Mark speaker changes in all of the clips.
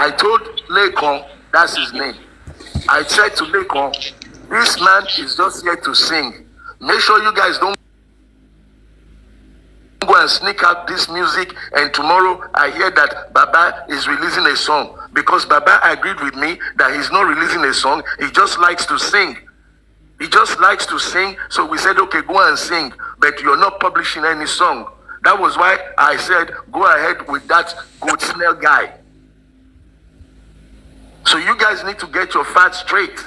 Speaker 1: I told Lekon, that's his name. I said to Lekon, this man is just here to sing. Make sure you guys don't go and sneak out this music, and tomorrow I hear that Baba is releasing a song, because Baba agreed with me that he's not releasing a song, he just likes to sing. He just likes to sing, so we said, okay, go and sing, but you're not publishing any song. That was why I said, go ahead with that good smell guy. So you guys need to get your facts straight.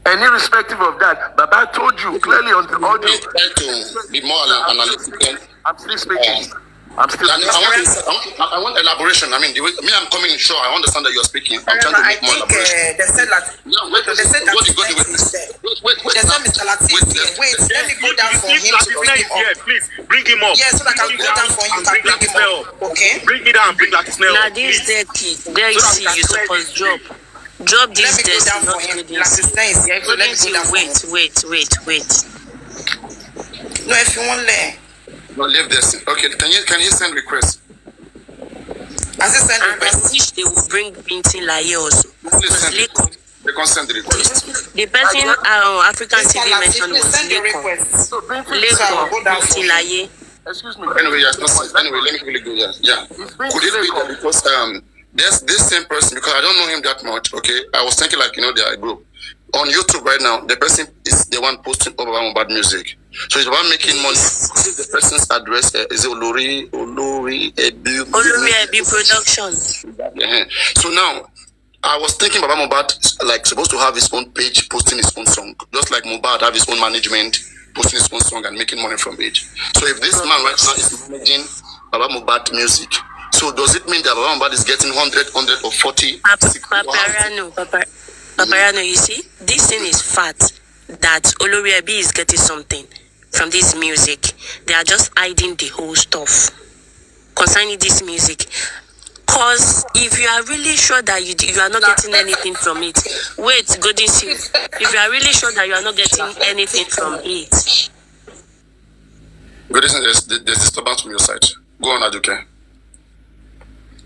Speaker 1: And irrespective of that, Baba told you clearly on the audio.
Speaker 2: Try to be more analytical.
Speaker 1: I'm still speaking. I'm still speaking.
Speaker 2: I want elaboration. I mean, I'm coming in short. I understand that you're speaking. I'm trying to make more elaboration.
Speaker 3: They said that.
Speaker 2: No, wait,
Speaker 3: they said that.
Speaker 2: Wait,
Speaker 3: they said Mr. Latif. Wait, let me go down for him to bring him up.
Speaker 4: Please, bring him up.
Speaker 3: Yes, so I can go down for him to bring him up. Okay?
Speaker 4: Bring me down, bring Latif now.
Speaker 5: Now this there you see, you supposed drop. Drop this test.
Speaker 3: Let me go down for him.
Speaker 5: Wait.
Speaker 3: No, if you want to.
Speaker 2: No, leave this. Okay, can you send requests?
Speaker 3: As I send requests.
Speaker 5: I wish they would bring Binti Laye also.
Speaker 2: Please send request. They can send the request.
Speaker 5: The person African TV mentioned was Lekon Binti Laye.
Speaker 1: Excuse me.
Speaker 2: Anyway, let me really go. Yeah. Could it be that because there's this same person, because I don't know him that much, okay? I was thinking like, they are a group. On YouTube right now, the person is the one posting about bad music. So it's about making money. The person's address is Olori
Speaker 5: Ebi Production.
Speaker 2: So now, I was thinking about Mohbad, like, supposed to have his own page posting his own song. Just like Mohbad have his own management, posting his own song and making money from it. So if this man right now is managing Baba Mohbad music, so does it mean that Baba Mohbad is getting 100 or 40?
Speaker 5: Papariano, you see, this thing is fact that Olori Ebi is getting something from this music. They are just hiding the whole stuff concerning this music. Cause if you are really sure that you are not getting anything from it, wait, Golden Seal. If you are really sure that you are not getting anything from it,
Speaker 2: Golden Seal, there's disturbance from your side. Go on, Aduke.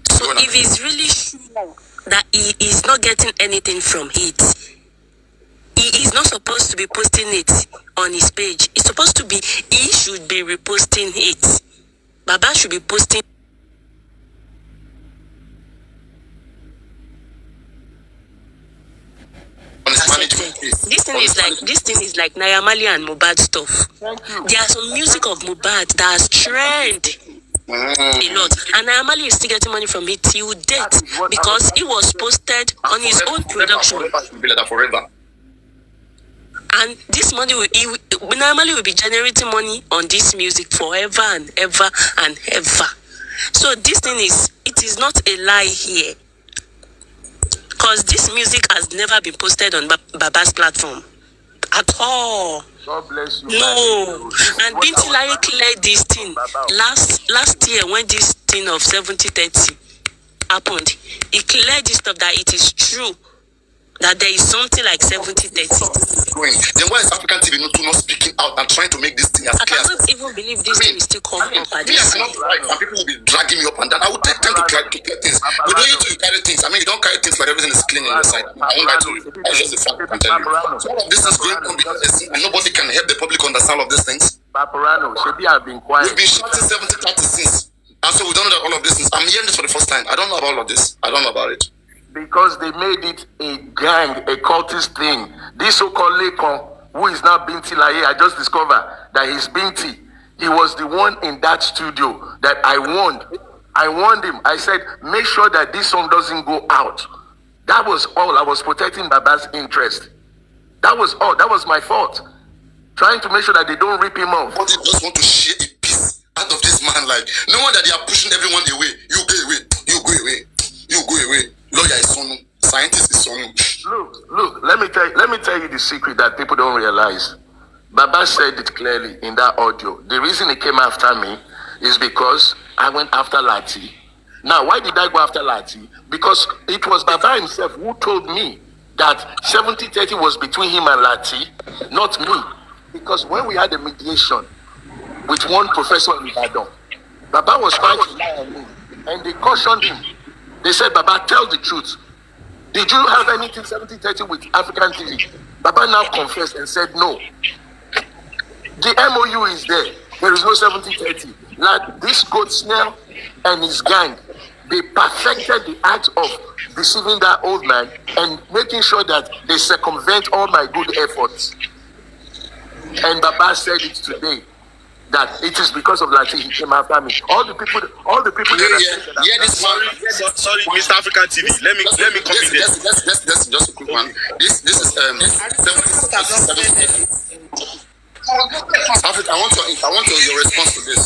Speaker 5: So if he's really sure that he is not getting anything from it, he is not supposed to be posting it on his page. It's supposed to be, he should be reposting it. Baba should be posting. This thing is like Naira Marley and Mohbad stuff. There are some music of Mohbad that has trend a lot, and Naira Marley is still getting money from it till date because it was posted on his own production.
Speaker 2: Forever.
Speaker 5: And this money Naira Marley will be generating money on this music forever and ever and ever. So this thing it is not a lie here. Because this music has never been posted on Baba's platform at all.
Speaker 1: God bless you.
Speaker 5: No. And Binti Laye cleared this thing last year when this thing of 70-30 happened. He cleared this stuff that it is true that there is something like 70-30.
Speaker 2: Then why is African TV not speaking out and trying to make this thing as clear?
Speaker 5: I don't even believe this thing is still coming up at this
Speaker 2: time. And people will be dragging me up and down. I would take time to clear things. We don't need to carry things. I mean, you don't carry things like everything is clean on the side. I won't lie to you. That's just the fact I can tell you. So all of this is going on because and nobody can help the public understand all of these things.
Speaker 1: Papariano, Shebi have been quiet.
Speaker 2: We've been shouting 70-30 since. And so we don't know that all of this things. I'm hearing this for the first time. I don't know about all of this. I don't know about it.
Speaker 1: Because they made it a gang, a cultist thing. This so-called Lekon, who is now Binti Laye, I just discovered that he's Binti. He was the one in that studio that I warned. I warned him. I said, make sure that this song doesn't go out. That was all. I was protecting Baba's interest. That was all. That was my fault. Trying to make sure that they don't rip him off.
Speaker 2: But they just want to share a piece out of this man. Like, no one that they are pushing everyone away. You go away. You go away. You go away. Lawyer is son. Scientist is son.
Speaker 1: Look. Let me tell you the secret that people don't realize. Baba said it clearly in that audio. The reason he came after me is because I went after Lati. Now, why did I go after Lati? Because it was Baba himself who told me that 70-30 was between him and Lati, not me. Because when we had a mediation with one professor in Ibadan, Baba was trying to lie on me, and they cautioned him They said, Baba, tell the truth. Did you have anything 70-30 with African TV? Baba now confessed and said no. The MOU is there. There is no 70-30. Like this goat snail and his gang, they perfected the act of deceiving that old man and making sure that they circumvent all my good efforts. And Baba said it today, that it is because of Lati he came after me. All the people that
Speaker 4: sorry, Mr. African TV. Let me come in there.
Speaker 2: Just a quick one. This is Africa, I want your response to this.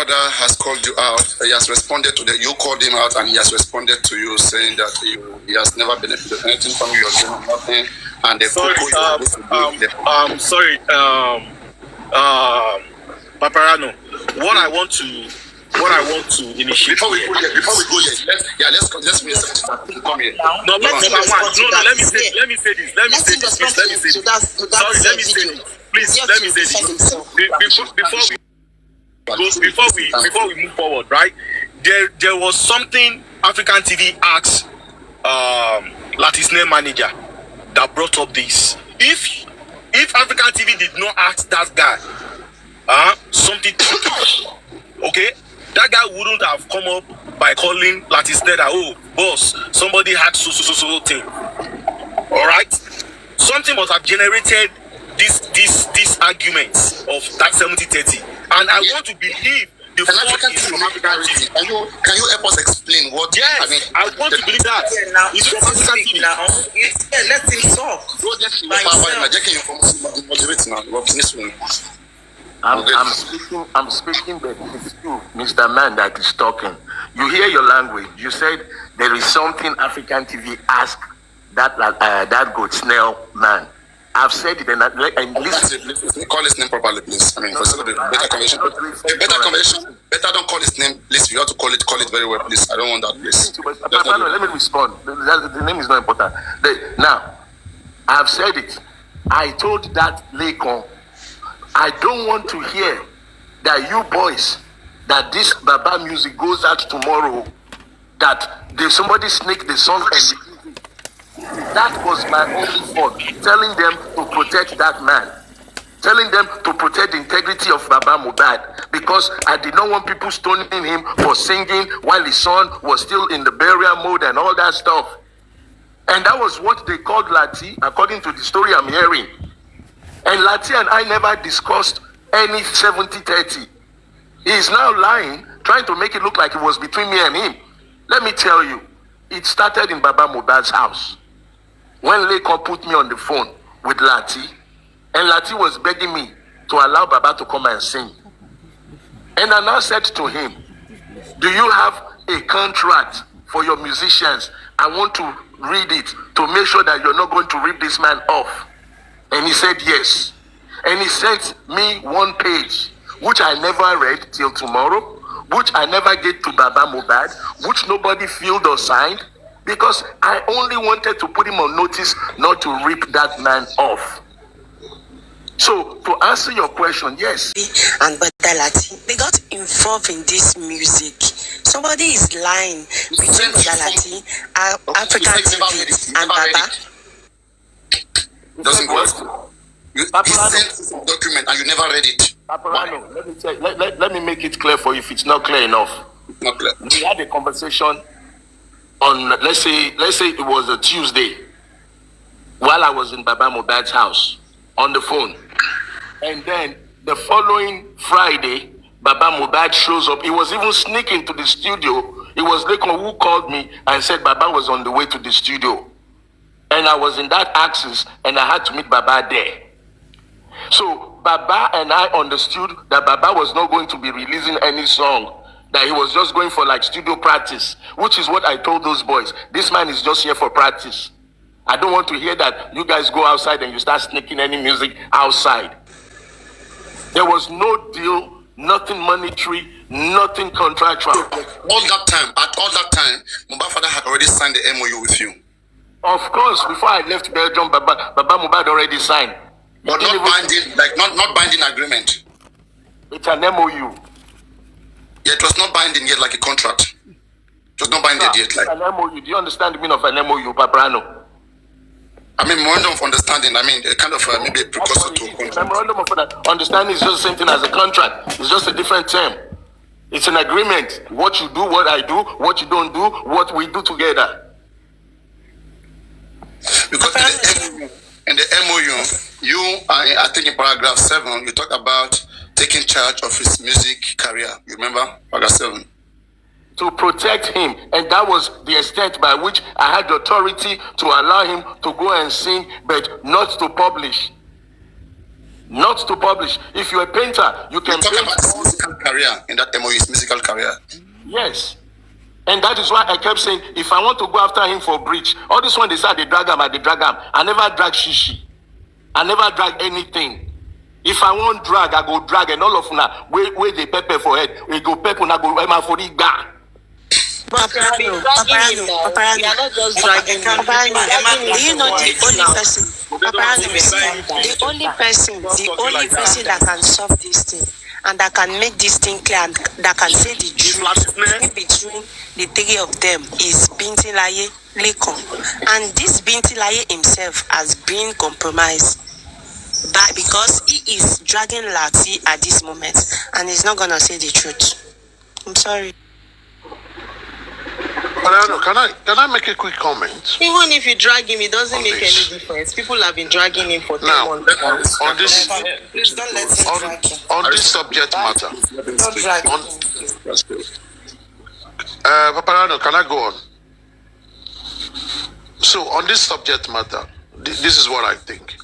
Speaker 2: Has called you out. He has responded to you called him out, and he has responded to you saying that he has never benefited anything from you, nothing. And the
Speaker 4: Papariano, what I want to initiate.
Speaker 2: Before we go here, let's come here.
Speaker 4: Let me say this. Before we move forward, right? There was something African TV asked Lati's name manager that brought up this. If African TV did not ask that guy something tricky, okay, that guy wouldn't have come up by calling Lati's name that, oh boss, somebody had so thing. Alright? Something must have generated this argument of that 70-30. And I want to believe the fault is from African TV.
Speaker 2: Can you help us explain what?
Speaker 4: Yes, I want to believe that. It's from African TV.
Speaker 3: Let him talk.
Speaker 1: I'm speaking, but it's you, Mr. Man, that is talking. You hear your language. You said there is something African TV asked that goat snail man. I've said it and listen.
Speaker 2: Call his name properly, please. I mean, for better conversation. Better don't call his name, please. You have to call it very well, please. I don't want that, please.
Speaker 1: Let me respond. The name is not important. Now, I've said it. I told that Lekon, I don't want to hear that you boys, that this Baba music goes out tomorrow, that somebody sneak the song and that was my only fault, telling them to protect that man, telling them to protect the integrity of Baba Mohbad, because I did not want people stoning him for singing while his son was still in the burial mode and all that stuff. And that was what they called Lati, according to the story I'm hearing. And Lati and I never discussed any 70-30. He is now lying, trying to make it look like it was between me and him. Let me tell you, it started in Baba Mohbad's house. When Lekon put me on the phone with Lati, and Lati was begging me to allow Baba to come and sing. And I now said to him, do you have a contract for your musicians? I want to read it to make sure that you're not going to rip this man off. And he said yes. And he sent me one page, which I never read till tomorrow, which I never get to Baba Mohbad, which nobody filled or signed, because I only wanted to put him on notice not to rip that man off. So, to answer your question, yes.
Speaker 5: And Badalati, they got involved in this music Somebody is lying between Galati, African TV, and Baba.
Speaker 2: Doesn't work. You sent a document and you never read it.
Speaker 1: Papariano, let me tell you, let me make it clear for you if it's not clear enough.
Speaker 2: It's not clear.
Speaker 1: We had a conversation on, let's say it was a Tuesday, while I was in Baba Mohbad's house on the phone. And then the following Friday, Baba Mohbad shows up. He was even sneaking to the studio. It was Lekon who called me and said Baba was on the way to the studio. And I was in that axis and I had to meet Baba there. So Baba and I understood that Baba was not going to be releasing any song, that he was just going for like studio practice, which is what I told those boys. This man is just here for practice. I don't want to hear that you guys go outside and you start sneaking any music outside. There was no deal, nothing monetary, nothing contractual.
Speaker 2: At all that time, Mohbad father had already signed the MOU with you.
Speaker 1: Of course, before I left Belgium, Baba Mohbad already signed.
Speaker 2: But not binding, like not binding agreement.
Speaker 1: It's an MOU.
Speaker 2: Yeah, it was not binding yet, like a contract. It was not binding yet, like
Speaker 1: an MOU. Do you understand the meaning of an MOU, Papariano?
Speaker 2: I mean, memorandum of understanding. I mean, a kind of maybe a precursor to a contract.
Speaker 1: Memorandum of understanding is just the same thing as a contract. It's just a different term. It's an agreement. What you do, what I do, what you don't do, what we do together.
Speaker 2: Because in the MOU, you, I think in paragraph 7, you talk about taking charge of his music career. You remember paragraph 7?
Speaker 1: To protect him, and that was the extent by which I had the authority to allow him to go and sing, but not to publish. Not to publish. If you're a painter, you can
Speaker 2: talk about his musical career in that MOU, his musical career.
Speaker 1: Yes. And that is why I kept saying, if I want to go after him for breach, all this one they said they drag him, I never drag shishi. I never drag anything. If I want drag, I go drag, and all of na where they pepper for head, we go pepper na go ema for the guy.
Speaker 5: Papariano. You are not just dragging. Do you know the only person? The only person that can solve this thing and that can make this thing clear and that can say the truth between the three of them is Binti Laye Lekon. And this Binti Laye himself has been compromised because he is dragging Lati at this moment and he's not gonna say the truth. I'm sorry.
Speaker 6: Can I make a quick comment?
Speaker 3: Even if you drag him, it doesn't make any difference. People have been dragging him for 10 months.
Speaker 6: On this,
Speaker 3: Please don't let him drag him.
Speaker 6: on this subject matter,
Speaker 3: Don't drag him.
Speaker 6: Papariano, can I go on? So on this subject matter, this is what I think.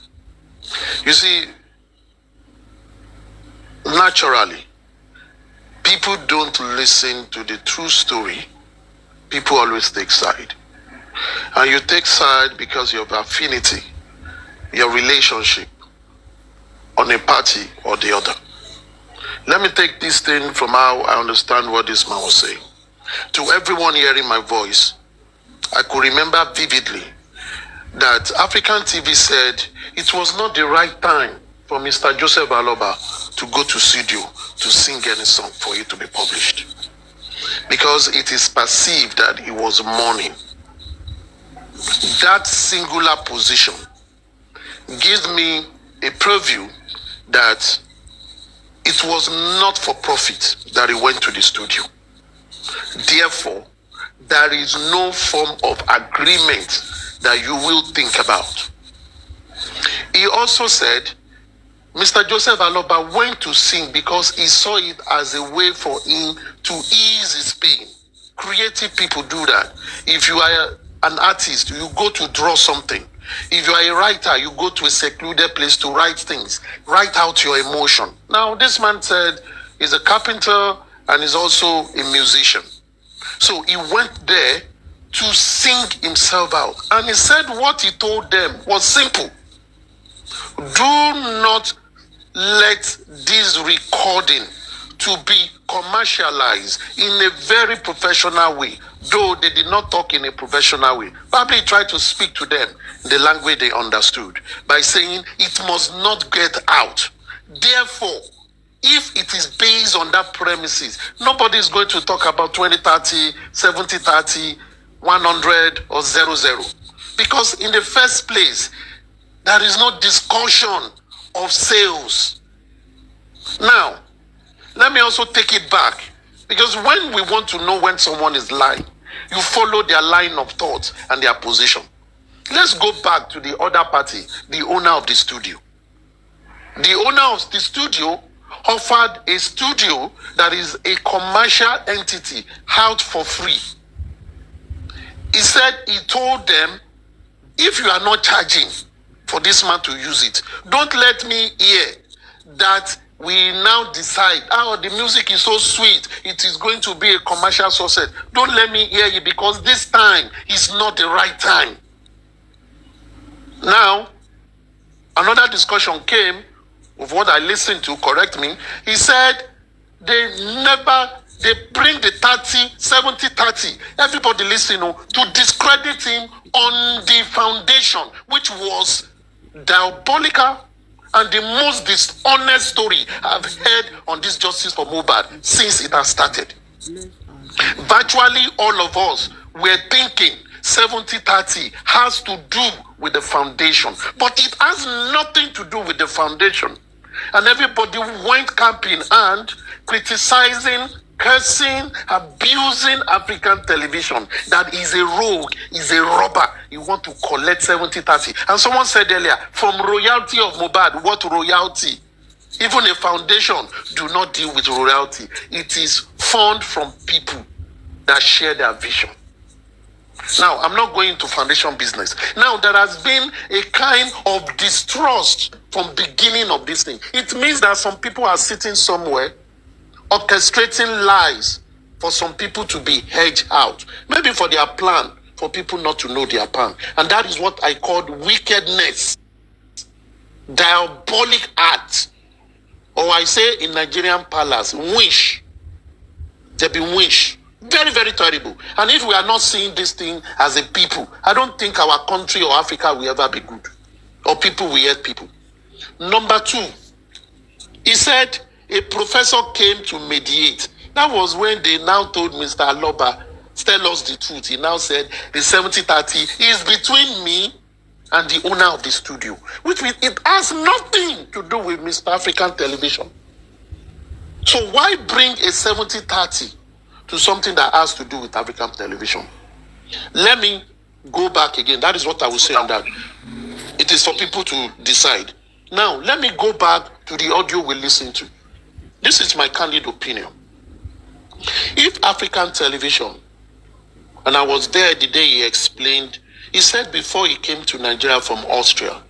Speaker 6: You see, naturally, people don't listen to the true story. People always take side. And you take side because of affinity, your relationship on a party or the other. Let me take this thing from how I understand what this man was saying. To everyone hearing my voice, I could remember vividly that African TV said it was not the right time for Mr. Joseph Aloba to go to studio to sing any song for it to be published, because it is perceived that he was mourning. That singular position gives me a preview that it was not for profit that he went to the studio. Therefore, there is no form of agreement that you will think about. He also said Mr. Joseph Aloba went to sing because he saw it as a way for him to ease his pain. Creative people do that. If you are an artist, you go to draw something. If you are a writer, you go to a secluded place to write things. Write out your emotion. Now, this man said he's a carpenter and is also a musician. So he went there to sing himself out. And he said what he told them was simple. Do not let this recording to be commercialized in a very professional way, though they did not talk in a professional way. Probably tried to speak to them in the language they understood by saying it must not get out. Therefore, if it is based on that premises, nobody is going to talk about 20-30, 70-30, 100 or 0-0. Because in the first place, there is no discussion of sales. Now, let me also take it back. Because when we want to know when someone is lying, you follow their line of thought and their position. Let's go back to the other party, the owner of the studio. The owner of the studio offered a studio that is a commercial entity out for free. He said, he told them, if you are not charging for this man to use it, don't let me hear that we now decide, oh, the music is so sweet, it is going to be a commercial success. Don't let me hear you, because this time is not the right time. Now, another discussion came of what I listened to, correct me. He said they bring the 70-30, everybody listening to discredit him on the foundation, which was diabolical and the most dishonest story I've heard on this justice for Mohbad since it has started. Virtually all of us were thinking 70-30 has to do with the foundation, but it has nothing to do with the foundation. And everybody went camping and criticizing, cursing, abusing African television. That is a rogue, is a robber. You want to collect 70-30. And someone said earlier, from royalty of Mohbad, what royalty? Even a foundation do not deal with royalty. It is fund from people that share their vision. Now, I'm not going into foundation business. Now, there has been a kind of distrust from beginning of this thing. It means that some people are sitting somewhere orchestrating lies for some people to be hedged out. Maybe for their plan, for people not to know their plan. And that is what I call wickedness, diabolic act. Or I say in Nigerian palace, wish. There be wish. Very, very terrible. And if we are not seeing this thing as a people, I don't think our country or Africa will ever be good. Or people will hate people. Number two, he said a professor came to mediate. That was when they now told Mr. Aloba, tell us the truth. He now said the 70-30 is between me and the owner of the studio. Which means it has nothing to do with Mr. African television. So why bring a 70-30 to something that has to do with African television? Let me go back again. That is what I will say on that. It is for people to decide. Now, let me go back to the audio we listened to. This is my candid opinion. If African television, and I was there the day he explained, he said before he came to Nigeria from Austria,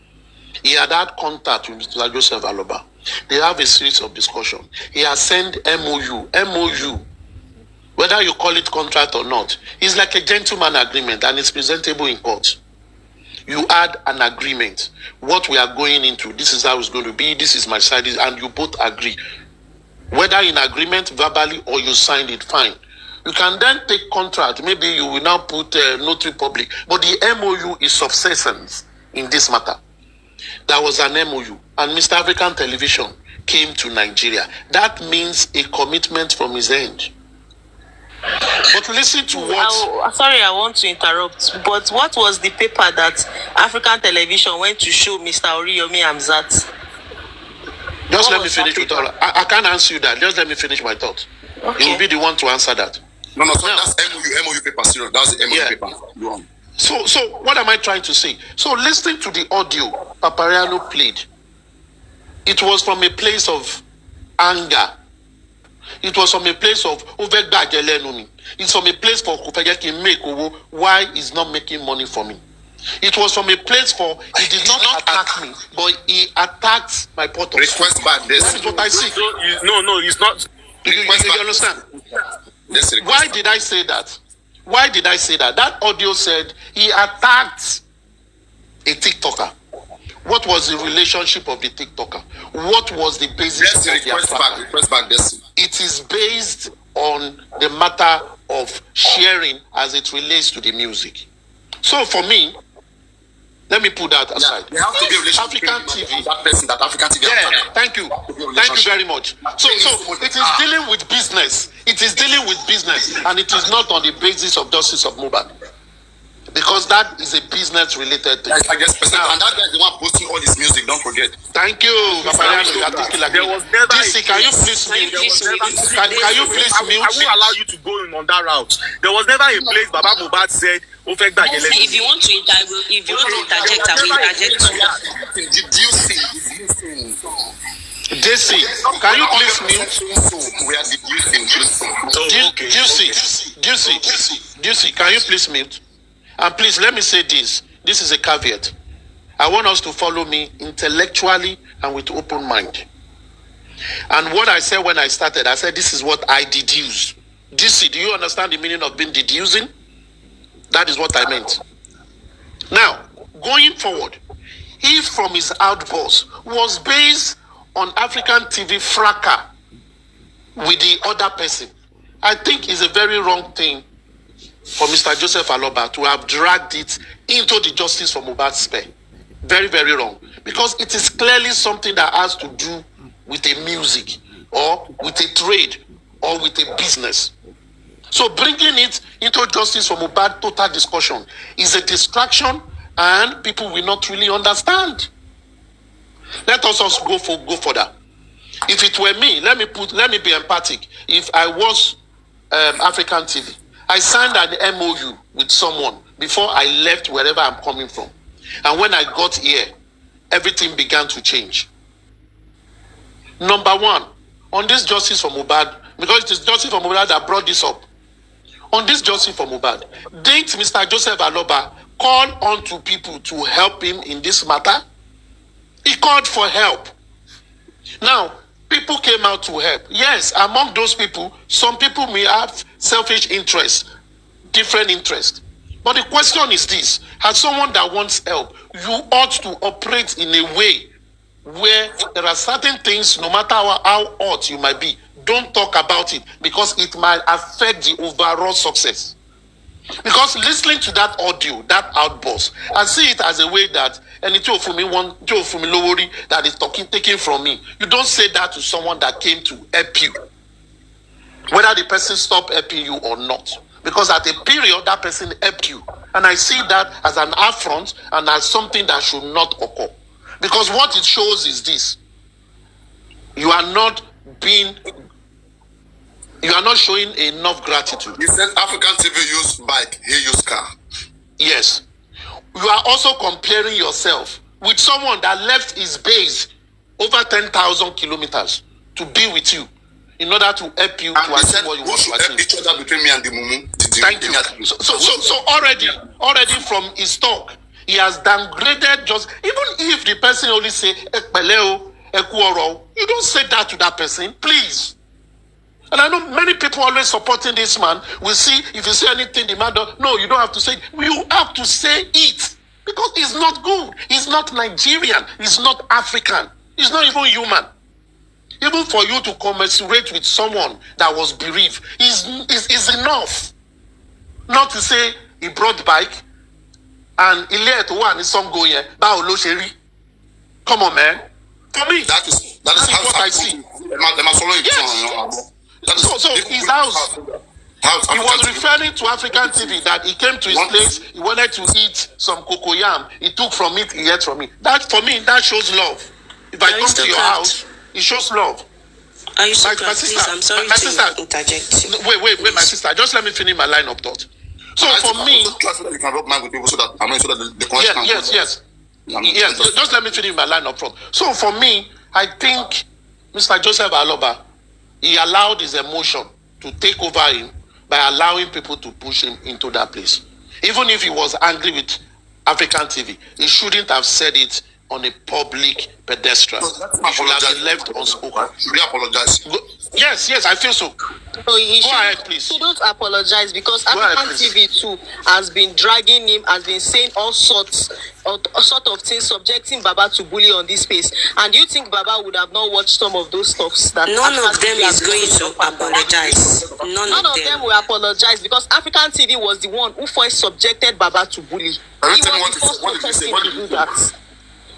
Speaker 6: he had had contact with Mr. Joseph Aloba. They have a series of discussion. He has sent MOU. Whether you call it contract or not, it's like a gentleman agreement and it's presentable in court. You add an agreement. What we are going into, this is how it's going to be, this is my side, and you both agree. Whether in agreement, verbally, or you signed it, fine. You can then take contract. Maybe you will now put notary public. But the MOU is subsistence in this matter. There was an MOU. And Mr. African Television came to Nigeria. That means a commitment from his end. But listen to what...
Speaker 5: Sorry, I want to interrupt. But what was the paper that African Television went to show Mr. Oriyomi Hamzat?
Speaker 6: Just let me finish with all. I can't answer you that. Just let me finish my thought. Okay. You will be the one to answer that.
Speaker 2: No, so that's MOU paper, serious. That's the MOU paper. Go on.
Speaker 6: So what am I trying to say? So listening to the audio Papariano played, it was from a place of anger. It was from a place of it's from a place for why he's not making money for me. It was from a place for he did not attack me, but he attacked my portal.
Speaker 2: Request back this.
Speaker 6: That is what I see.
Speaker 4: No, it's not.
Speaker 6: You understand? Why did I say that? Why did I say that? That audio said he attacked a TikToker. What was the relationship of the TikToker? What was the basis of the attack?
Speaker 2: Request back this.
Speaker 6: It is based on the matter of sharing as it relates to the music. So for me, Let me put that aside.
Speaker 2: There has to be a relationship
Speaker 6: African
Speaker 2: between
Speaker 6: TV.
Speaker 2: that person, that African TV.
Speaker 6: Yeah, thank you. Thank you very much. So it is dealing with business. It is dealing with business, and it is not on the basis of justice of Mohbad. Because that is a business-related thing.
Speaker 2: I guess, and that guy is the one posting all his music, don't forget.
Speaker 6: Thank you, Papariano. You are thinking like
Speaker 4: There was never
Speaker 6: DC, can you please mute? Can you please mute?
Speaker 4: I will allow you to go in on that route. There was never a place Baba Mohbad said,
Speaker 5: If you want to interject, I will interject.
Speaker 2: Did you see?
Speaker 6: DC, can you please mute?
Speaker 2: Where did you see?
Speaker 6: Juicy, can you please mute? And please, let me say this. This is a caveat. I want us to follow me intellectually and with open mind. And what I said when I started, I said, this is what I deduce. DC, do you understand the meaning of being deducing? That is what I meant. Now, going forward, if from his outburst was based on African TV fracas with the other person, I think it's a very wrong thing for Mr. Joseph Aloba to have dragged it into the justice for Mohbad's spare. Very, very wrong. Because it is clearly something that has to do with a music or with a trade or with a business. So bringing it into justice for Mohbad total discussion is a distraction and people will not really understand. Let us also go further. If it were me, let me be emphatic. If I was African TV, I signed an MOU with someone before I left wherever I'm coming from. And when I got here, everything began to change. Number one, on this justice for Mohbad, because it is justice for Mohbad that brought this up. On this justice for Mohbad, did Mr. Joseph Aloba call on to people to help him in this matter? He called for help. Now, people came out to help. Yes, among those people, some people may have selfish interests, different interests. But the question is this: as someone that wants help, you ought to operate in a way where there are certain things, no matter how hot you might be, don't talk about it because it might affect the overall success. Because listening to that audio, that outburst, I see it as a way that any Joe Fumi that is taken from me. You don't say that to someone that came to help you, whether the person stopped helping you or not. Because at a period, that person helped you. And I see that as an affront and as something that should not occur. Because what it shows is this: you are not showing enough gratitude.
Speaker 2: He said African TV used bike, he used car.
Speaker 6: Yes. You are also comparing yourself with someone that left his base over 10,000 kilometers to be with you in order to help you
Speaker 2: and
Speaker 6: to achieve what you want to
Speaker 2: help
Speaker 6: achieve.
Speaker 2: each other between me and the Mumu.
Speaker 6: Thank you. So already from his talk, he has downgraded just, even if the person only say, Ekpeleo, Ekuoro, you don't say that to that person, please. And I know many people always supporting this man. We see, if you say anything, the man does. No, you don't have to say it. You have to say it. Because he's not good. He's not Nigerian. He's not African. He's not even human. Even for you to commiserate with someone that was bereaved is enough. Not to say he brought bike and he let one his son go here. Come on, man. For me,
Speaker 2: that is
Speaker 6: what I see. Yes. So his house, he was referring to African TV that he came to his place, he wanted to eat some cocoyam, he took from it, he ate from it. That, for me, that shows love. If I come to your house, it shows love.
Speaker 5: Are you so please, I'm sorry to interject.
Speaker 6: Wait, my sister, just let me finish my line of thought. So for me,
Speaker 2: you can rub mind with people so that the connection.
Speaker 6: Yes. Just let me finish my line up front. So for me, I think Mr. Joseph Aloba, he allowed his emotion to take over him by allowing people to push him into that place. Even if he was angry with African TV, he shouldn't have said it on a public pedestal. It should have been left unspoken.
Speaker 2: Should we apologize?
Speaker 6: Yes, I feel so.
Speaker 7: So he
Speaker 6: Go ahead, please.
Speaker 7: shouldn't apologize because
Speaker 6: Go ahead,
Speaker 7: African
Speaker 6: please.
Speaker 7: TV too has been dragging him, has been saying all sorts of things, subjecting Baba to bully on this space. And do you think Baba would have not watched some of those stuffs that
Speaker 5: None
Speaker 7: African
Speaker 5: of them
Speaker 7: TV
Speaker 5: is
Speaker 7: has
Speaker 5: going
Speaker 7: been
Speaker 5: to
Speaker 7: up and down?
Speaker 5: apologize.
Speaker 7: None of them will apologize because African TV was the one who first subjected Baba to bully.
Speaker 2: Can you
Speaker 7: He
Speaker 2: tell me
Speaker 7: was the
Speaker 2: what
Speaker 7: first
Speaker 2: did you say?
Speaker 7: person
Speaker 2: What
Speaker 7: to
Speaker 2: did you
Speaker 7: do
Speaker 2: say?
Speaker 7: that.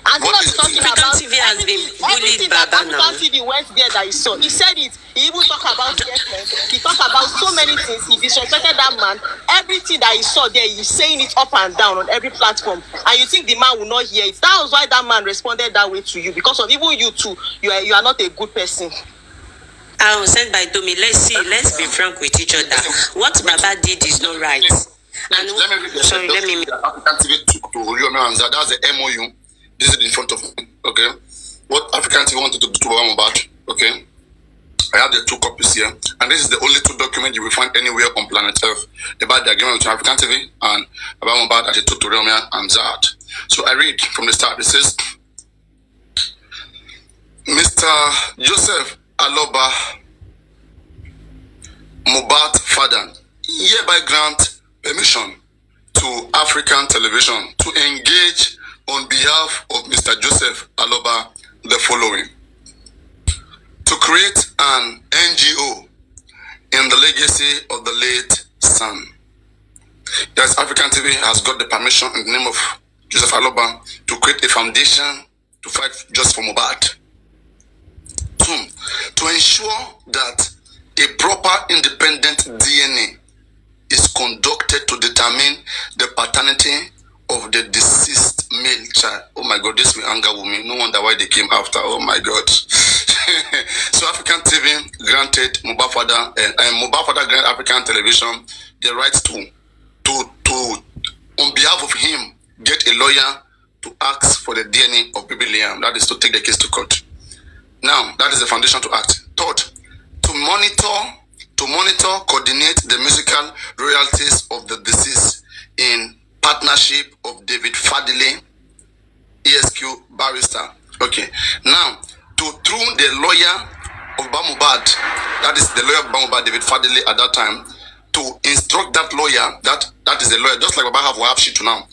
Speaker 7: And he
Speaker 2: What
Speaker 7: was
Speaker 2: is it?
Speaker 7: talking
Speaker 5: African
Speaker 7: about
Speaker 5: TV has been bullied
Speaker 7: everything that
Speaker 5: Baba now.
Speaker 7: African TV went there that he saw. He said it. He even talked about DSS. He talked about so many things. He disrespected that man. Everything that he saw there, he's saying it up and down on every platform. And you think the man will not hear it. That was why that man responded that way to you. Because of even you too, you are not a good person.
Speaker 5: I was sent by Domi. Let's be frank with each other. What Baba did is not right. And
Speaker 2: Let me read the
Speaker 5: sorry, let me.
Speaker 2: African TV to Wunmi and Zad. That's the MOU. This is in front of me. Okay. What African TV wanted to do to Mohbad. Okay. I have the 2 copies here, and this is the only 2 documents you will find anywhere on planet Earth about the agreement between African TV and about Mohbad that they took to T3AM and Zad. So I read from the start. It says, Mr. Joseph Aloba, Mohbad's father, hereby grant permission to African television to engage on behalf of Mr. Joseph Aloba the following: to create an NGO in the legacy of the late son. Yes, African TV has got the permission in the name of Joseph Aloba to create a foundation to fight just for Mohbad. 2, to ensure that a proper independent DNA is conducted to determine the paternity of the deceased male child. Oh my God, this will anger Wunmi. No wonder why they came after. Oh my God. So African TV granted Mohbad father granted African television the rights to on behalf of him get a lawyer to ask for the DNA of baby Liam. That is to take the case to court. Now that is the foundation to act. 3rd, to monitor, coordinate the musical royalties of the deceased in partnership of David Fadile, ESQ barrister. Okay. Now, through the lawyer of Mohbad, that is the lawyer of Mohbad, David Fadile at that time, to instruct that lawyer, that is the lawyer, just like Baba have Wahab Shitu now.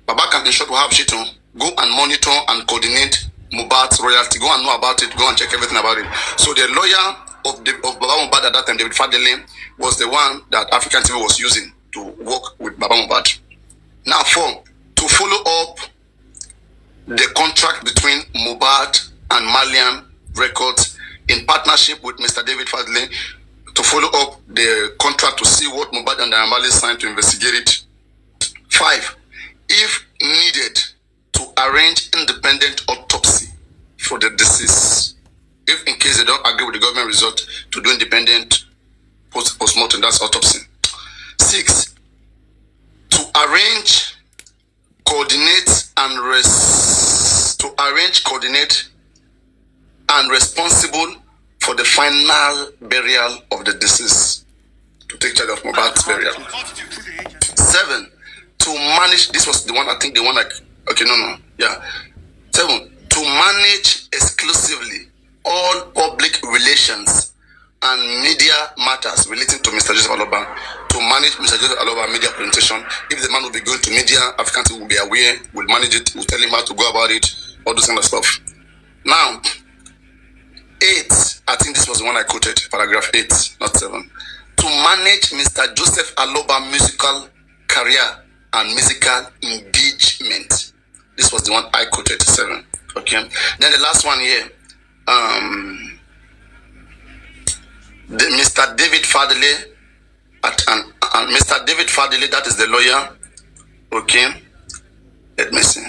Speaker 2: Baba can instruct Wahab Shitu, go and monitor and coordinate Mohbad's royalty, go and know about it, go and check everything about it. So the lawyer of Baba Mohbad at that time, David Fadile, was the one that African TV was using to work with Baba Mohbad. Now 4, to follow up the contract between Mohbad and Malian Records in partnership with Mr. David Fadile, to follow up the contract to see what Mohbad and Mali signed to investigate it. 5, if needed, to arrange independent autopsy for the deceased. If in case they don't agree with the government result, to do independent post-mortem, that's autopsy. 6, to arrange, coordinate and responsible for the final burial of the deceased, to take charge of Mohbad's burial. 7, to manage, this was the one, I think the one like, okay, no, yeah. 7, to manage exclusively all public relations and media matters relating to Mr. Joseph Aloba, to manage Mr. Joseph Aloba media presentation. If the man will be going to media, African TV will be aware, will manage it, will tell him how to go about it, all those kind of stuff. Now, 8, I think this was the one I quoted, paragraph 8, not 7. To manage Mr. Joseph Aloba musical career and musical engagement. This was the one I quoted, 7. Okay. Then the last one here, Mr. David Fadile and Mr. David Fadile, that is the lawyer. Okay. Let me see.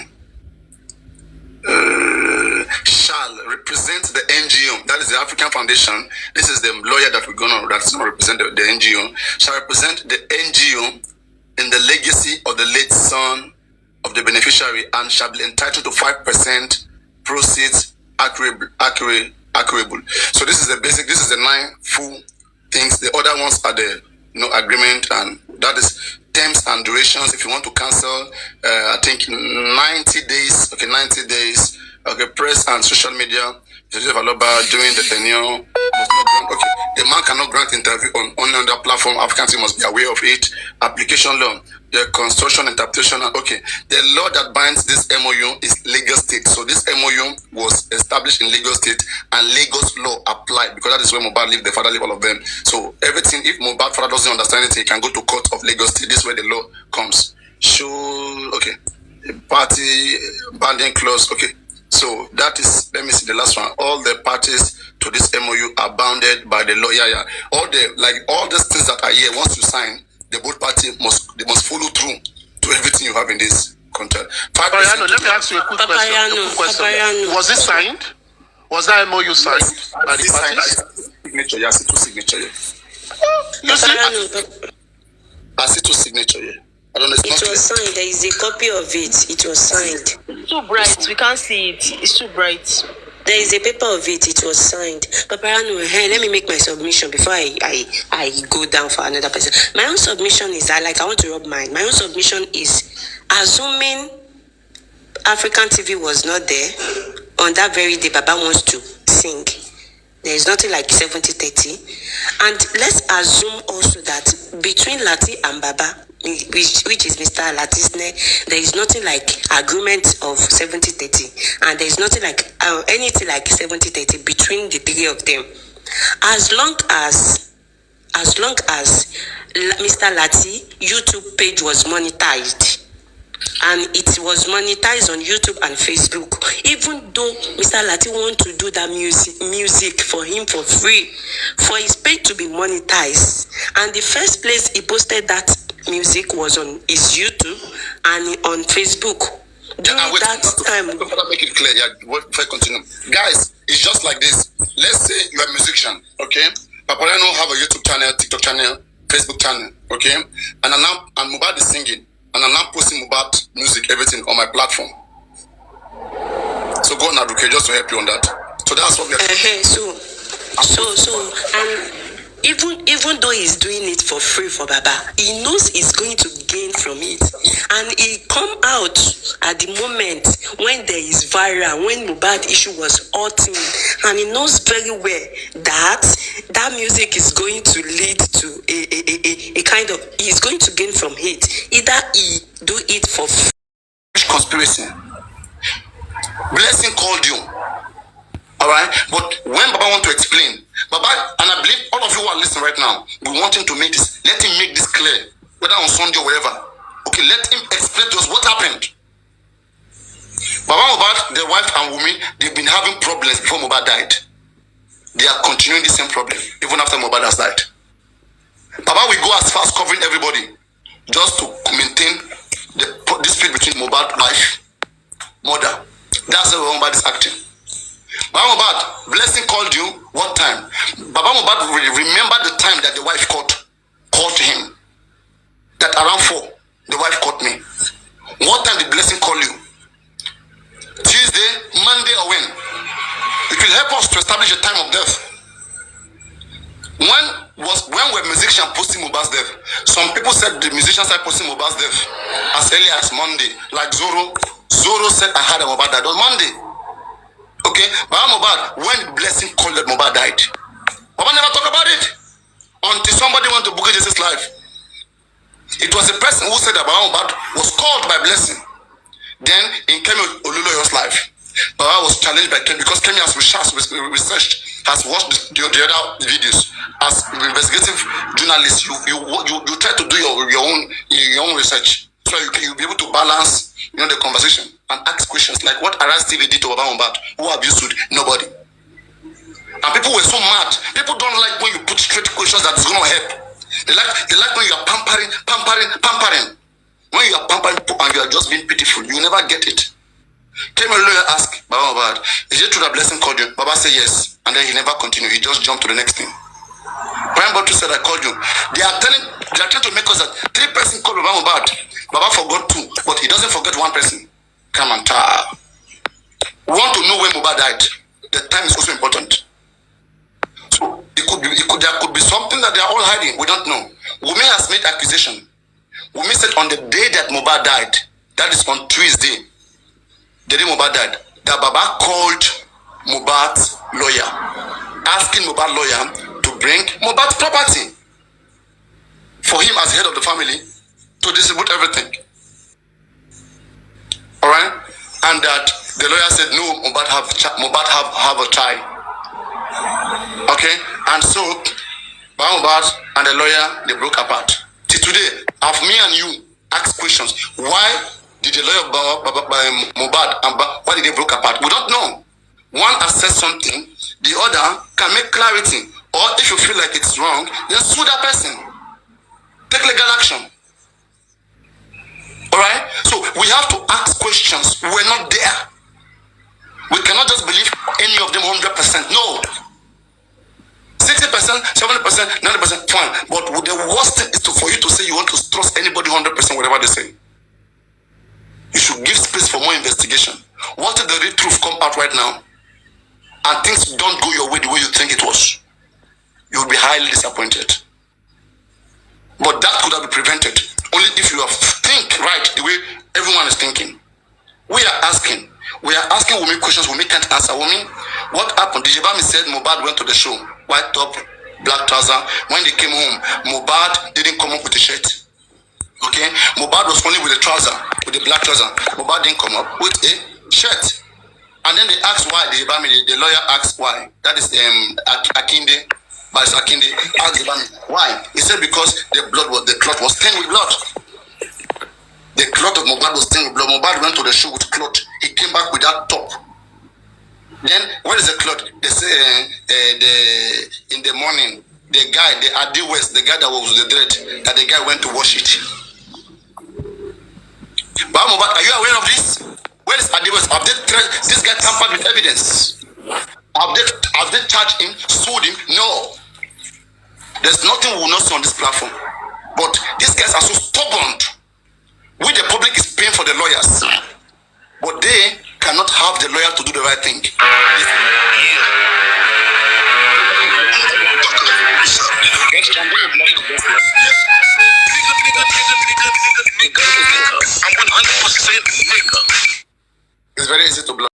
Speaker 2: Shall represent the NGO, that is the African Foundation. This is the lawyer that we're going to represent the NGO. Shall represent the NGO in the legacy of the late son of the beneficiary and shall be entitled to 5% proceeds accruable. So this is the basic. This is the 9 full things. The other ones are the agreement, and that is terms and durations. If you want to cancel, I think 90 days. Okay, 90 days. Okay, press and social media. Developer doing the tenure must not grant. Okay, the man cannot grant interview on other platform. Applicant must be aware of it. Application law, the construction interpretation. Okay, the law that binds this MOU is Lagos State. So this MOU was established in Lagos State, and Lagos law applied because that is where Mohbad lived. The father lived, all of them. So everything, if Mohbad father doesn't understand anything, he can go to court of Lagos State. This is where the law comes. Okay, party banding clause. Okay. So that is, let me see the last one. All the parties to this MOU are bounded by the law. Yeah. All these things that are here, once you sign, the both party must follow through to everything you have in this contract.
Speaker 6: Papariano, let me ask you a quick question. Was it signed? Was that MOU signed by the parties?
Speaker 2: Signature, yeah, to signature, yeah.
Speaker 6: You see?
Speaker 2: I see to signature, yeah. I don't know.
Speaker 5: It was signed. There is a copy of it. It was signed.
Speaker 7: Too bright. We can't see it. It's too bright.
Speaker 5: There is a paper of it. It was signed. Papariano, hey, let me make my submission before I go down for another person. My own submission is I want to rub mine. My own submission is assuming African TV was not there on that very day Baba wants to sing. There is nothing like 70-30. And let's assume also that between Lati and Baba, which is Mr. Latisne, there is nothing like agreement of 70-30, and there is nothing like anything like 70-30 between the three of them. As long as Mr. Lati YouTube page was monetized, and it was monetized on YouTube and Facebook, even though Mr. Lati want to do that music for him for free, for his page to be monetized, and the first place he posted that music was on his YouTube and on Facebook. During that time,
Speaker 2: make it clear. Yeah, before I continue, guys, it's just like this. Let's say you're a musician, okay? Papariano have a YouTube channel, TikTok channel, Facebook channel, okay? And Mohbad is singing, and I'm now posting Mohbad music, everything on my platform. So go on, Aduke, just to help you on that. So that's what we are.
Speaker 5: So and even though he's doing it for free for Baba, he knows he's going to gain from it, and he come out at the moment when there is viral, when Mohbad issue was hurting, and he knows very well that music is going to lead to a kind of, he's going to gain from it. Either he do it for free.
Speaker 2: Which conspiracy? Blessing called you. Alright? But when Baba want to explain, Baba, and I believe all of you who are listening right now, we want him to make this, let him make this clear, whether on Sunday or wherever. Okay, let him explain to us what happened. Baba Mohbad, their wife and Wunmi, they've been having problems before Mohbad died. They are continuing the same problem, even after Mohbad has died. Baba will go as far as covering everybody, just to maintain the dispute between Mohbad's wife, mother. That's how Mohbad is acting. Baba Mohbad, Blessing called you what time? Baba Mohbad remember the time that the wife called to him. That around 4, the wife called me. What time did Blessing call you? Tuesday, Monday, or when? It will help us to establish a time of death. When were musicians posting Mohbad's death? Some people said the musicians started posting Mohbad's death as early as Monday. Like Zoro said, I had a Mohbad died on Monday. Okay, Baba Mohbad, when Blessing called that Mohbad died, Baba never talk about it until somebody went to Bukky Jese's life. It was a person who said that Baba Mohbad was called by Blessing. Then in Kemi Oluloyo's life, Baba was challenged by Kemi because Kemi has researched, has watched the other videos. As investigative journalist, you try to do your own research so you'll be able to balance the conversation and ask questions like what Arise TV did to Baba Mohbad. Who abused? Nobody. And people were so mad. People don't like when you put straight questions that is going to help. They like when you are pampering. When you are pampering and you are just being pitiful, you never get it. Came a lawyer asked Baba Mohbad, is it true that Blessing called you? Baba said yes, and then he never continued. He just jumped to the next thing. Brian Bottu said I called you. They are trying to make us that 3 persons called Baba Mohbad. Baba forgot 2, but he doesn't forget 1 person. Come on, we want to know when Mohbad died. The time is also important. So there could be something that they are all hiding. We don't know. Wunmi has made accusation. Wunmi said on the day that Mohbad died, that is on Tuesday, the day Mohbad died, that Baba called Mohbad's lawyer, asking Mohbad's lawyer to bring Mohbad's property for him as head of the family to distribute everything. All right, and that the lawyer said no, Mohbad have a child. Okay, and so Mohbad and the lawyer, they broke apart. Till today, have me and you asked questions. Why did the lawyer Mohbad and why did they broke apart? We don't know. One assess something, the other can make clarity. Or if you feel like it's wrong, then sue that person. Take legal action. Alright? So we have to ask questions. We're not there. We cannot just believe any of them 100%. No. 60%, 70%, 90%, fine. But the worst thing is for you to say you want to trust anybody 100% whatever they say. You should give space for more investigation. What if the real truth come out right now and things don't go your way the way you think it was? You'll be highly disappointed. But that could have been prevented only if you think right the way everyone is thinking. We are asking Wunmi questions Wunmi can't answer. Wunmi, what happened? Dijibami said Mohbad went to the show, white top, black trouser. When they came home, Mohbad didn't come up with a shirt. Okay, Mohbad was only with a trouser, with the black trouser. Mohbad didn't come up with a shirt. And then they asked why. The lawyer asked why. That is Akinde, but it's Akinde asked Dijibami why. He said because the cloth was stained with blood. The cloth of Mohbad was stained with blood. Mohbad went to the show with cloth. He came back with that top. Then where is the cloth? They say in the morning, the guy, the Adi West, the guy that was with the dread, that the guy went to wash it. But Mohbad, are you aware of this? Where is Adi West? Have they this guy tampered with evidence? Have they charged him, sued him? No. There's nothing we will not see on this platform. But these guys are so stubborn. We, the public, is paying for the lawyers. But they cannot have the lawyer to do the right thing. I'm 100% nigga. It's very easy to block.